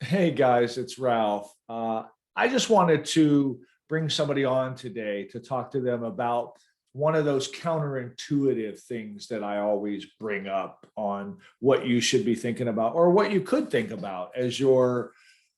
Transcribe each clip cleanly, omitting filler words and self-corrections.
Hey guys, it's Ralph. I just wanted to bring somebody on today to talk to them about one of those counterintuitive things that I always bring up on what you should be thinking about or what you could think about as you're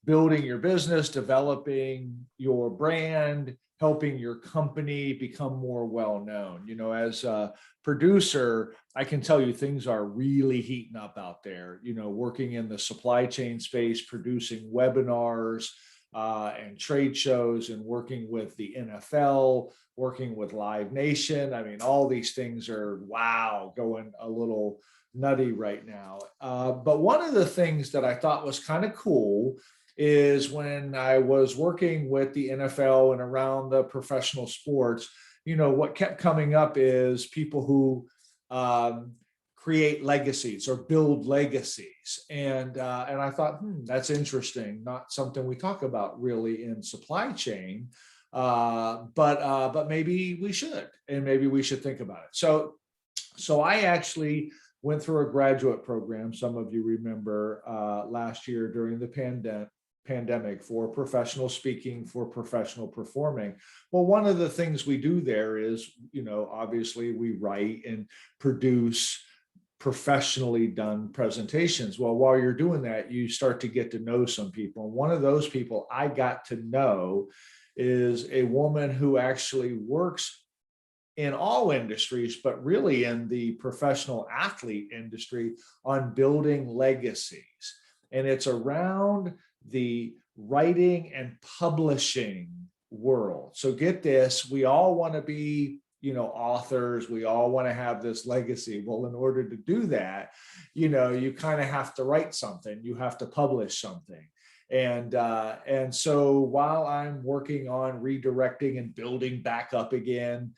building your business, developing your brand, helping your company become more well known. As a producer, I can tell you things are really heating up out there, working in the supply chain space, producing webinars and trade shows, and working with the NFL, working with Live Nation. I mean, all these things are, wow, going a little nutty right now. But one of the things that I thought was kind of cool is when I was working with the NFL and around the professional sports, what kept coming up is people who create legacies or build legacies. And I thought, that's interesting. Not something we talk about really in supply chain, but maybe we should, and maybe we should think about it. So I actually went through a graduate program. Some of you remember last year during the pandemic for professional speaking, for professional performing. Well, one of the things we do there is, obviously we write and produce professionally done presentations. Well, while you're doing that, you start to get to know some people. And one of those people I got to know is a woman who actually works in all industries, but really in the professional athlete industry on building legacies. And it's around the writing and publishing world. So get this, we all want to be, authors. We all want to have this legacy. Well, in order to do that, you kind of have to write something, you have to publish something. And so while I'm working on redirecting and building back up again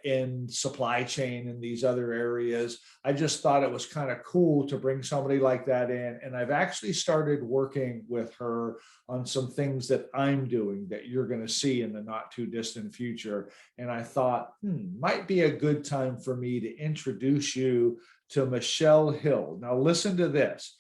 in supply chain and these other areas, I just thought it was kind of cool to bring somebody like that in. And I've actually started working with her on some things that I'm doing that you're going to see in the not too distant future. And I thought, might be a good time for me to introduce you to Michelle Hill. Now listen to this.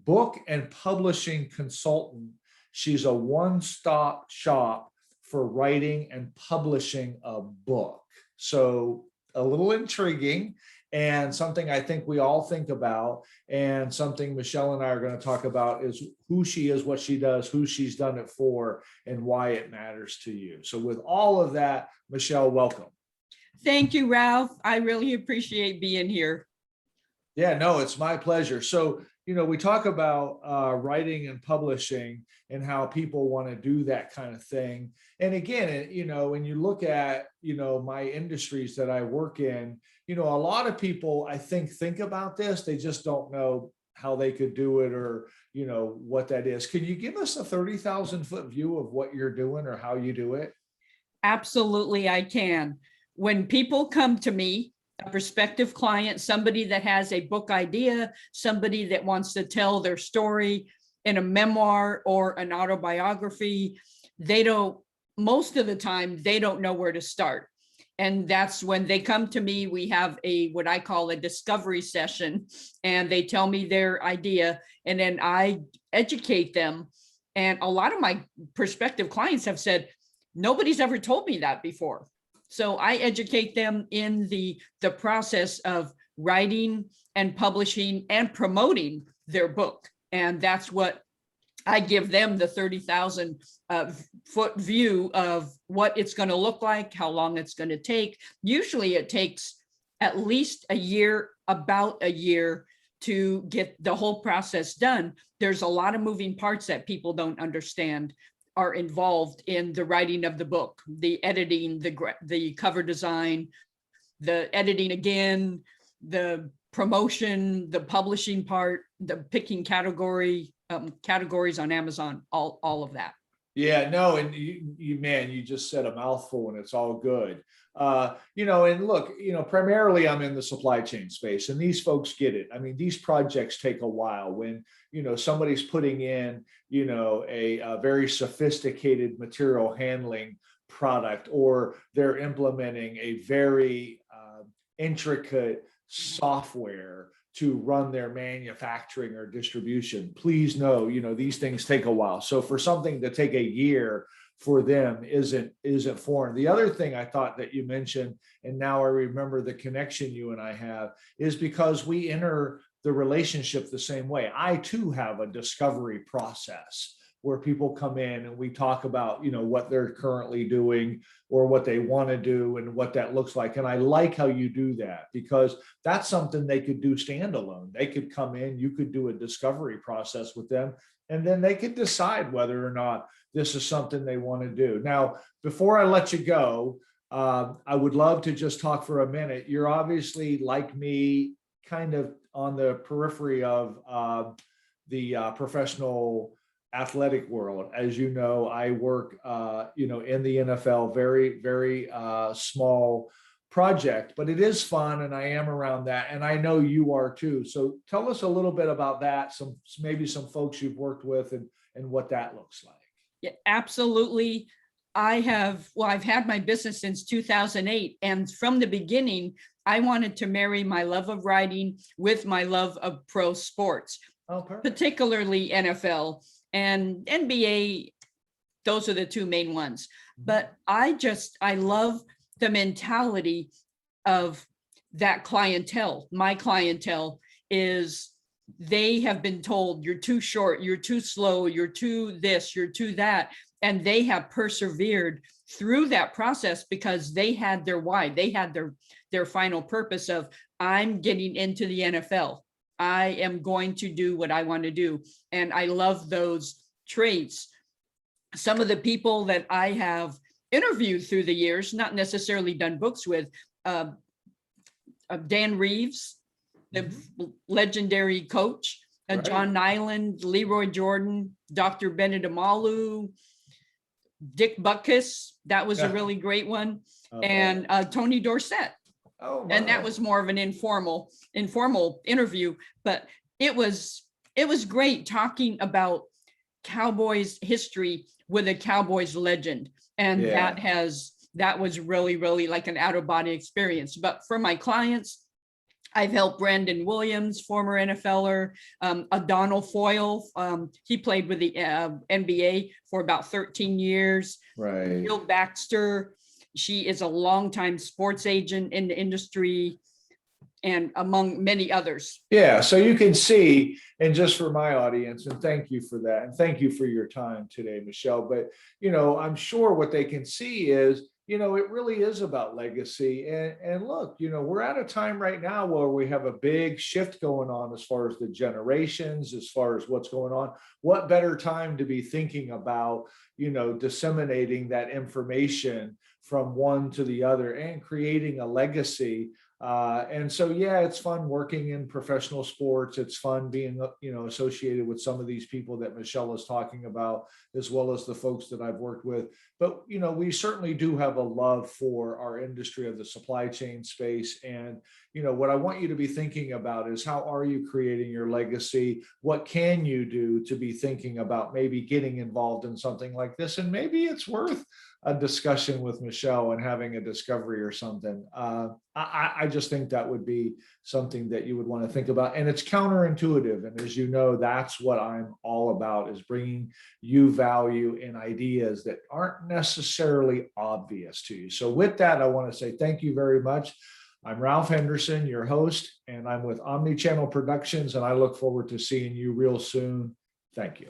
Book and publishing consultant. She's a one-stop shop for writing and publishing a book. So a little intriguing and something I think we all think about, and something Michelle and I are going to talk about is who she is, what she does, who she's done it for, and why it matters to you. So with all of that, Michelle, welcome. Thank you, Ralph. I really appreciate being here. Yeah, no, it's my pleasure. So we talk about writing and publishing and how people want to do that kind of thing. And again, when you look at, my industries that I work in, a lot of people, I think about this, they just don't know how they could do it or, what that is. Can you give us a 30,000 foot view of what you're doing or how you do it? Absolutely, I can. When people come to me, a prospective client, somebody that has a book idea, somebody that wants to tell their story in a memoir or an autobiography, most of the time, they don't know where to start. And that's when they come to me. We have what I call a discovery session, and they tell me their idea, and then I educate them. And a lot of my prospective clients have said, nobody's ever told me that before. So I educate them in the process of writing and publishing and promoting their book. And that's what I give them, the 30,000 foot view of what it's going to look like, how long it's going to take. Usually it takes at least a year, about a year, to get the whole process done. There's a lot of moving parts that people don't understand are involved in the writing of the book, the editing, the cover design, the editing again, the promotion, the publishing part, the picking categories on Amazon, all of that. Yeah, no, and you just said a mouthful, and it's all good. And look, primarily I'm in the supply chain space, and these folks get it. I mean, these projects take a while when, somebody's putting in, a very sophisticated material handling product, or they're implementing a very intricate software to run their manufacturing or distribution. Please know, these things take a while. So for something to take a year for them isn't foreign. The other thing I thought that you mentioned, and now I remember the connection you and I have, is because we enter the relationship the same way. I too have a discovery process where people come in and we talk about, what they're currently doing or what they want to do and what that looks like. And I like how you do that, because that's something they could do standalone. They could come in, you could do a discovery process with them, and then they could decide whether or not this is something they want to do. Now, before I let you go, I would love to just talk for a minute. You're obviously, like me, kind of on the periphery of the professional athletic world. As you know, I work, in the NFL, very, very small project, but it is fun, and I am around that, and I know you are too. So tell us a little bit about that. Maybe some folks you've worked with, and what that looks like. Yeah, absolutely. I've had my business since 2008. And from the beginning, I wanted to marry my love of writing with my love of pro sports, particularly NFL and NBA. Those are the two main ones. But I love the mentality of that clientele. My clientele is, they have been told, you're too short, you're too slow, you're too this, you're too that. And they have persevered through that process because they had their why. They had their final purpose of, I'm getting into the NFL. I am going to do what I want to do. And I love those traits. Some of the people that I have interviewed through the years, not necessarily done books with, Dan Reeves, the legendary coach, Right. John Nyland, Leroy Jordan, Dr. Bennett Amalu, Dick Butkus, that was a really great one, and Tony Dorsett. Oh, wow. And that was more of an informal interview, but it was great talking about Cowboys history with a Cowboys legend. And that was really, really like an out of body experience. But for my clients, I've helped Brandon Williams, former NFLer, O'Donnell Foyle. He played with the NBA for about 13 years. Right. Bill Baxter. She is a longtime sports agent in the industry, and among many others. Yeah, so you can see, and just for my audience, and thank you for that, and thank you for your time today, Michelle, but, I'm sure what they can see is, it really is about legacy. And look, we're at a time right now where we have a big shift going on as far as the generations, as far as what's going on. What better time to be thinking about, disseminating that information from one to the other and creating a legacy. And so, yeah, it's fun working in professional sports. It's fun being, associated with some of these people that Michelle is talking about, as well as the folks that I've worked with. But, we certainly do have a love for our industry of the supply chain space. And, what I want you to be thinking about is, how are you creating your legacy? What can you do to be thinking about maybe getting involved in something like this? And maybe it's worth a discussion with Michelle and having a discovery or something. I just think that would be something that you would want to think about. And it's counterintuitive. And as you know, that's what I'm all about, is bringing you value in ideas that aren't necessarily obvious to you. So with that, I want to say thank you very much. I'm Ralph Henderson, your host, and I'm with OmniChannel Productions, and I look forward to seeing you real soon. Thank you.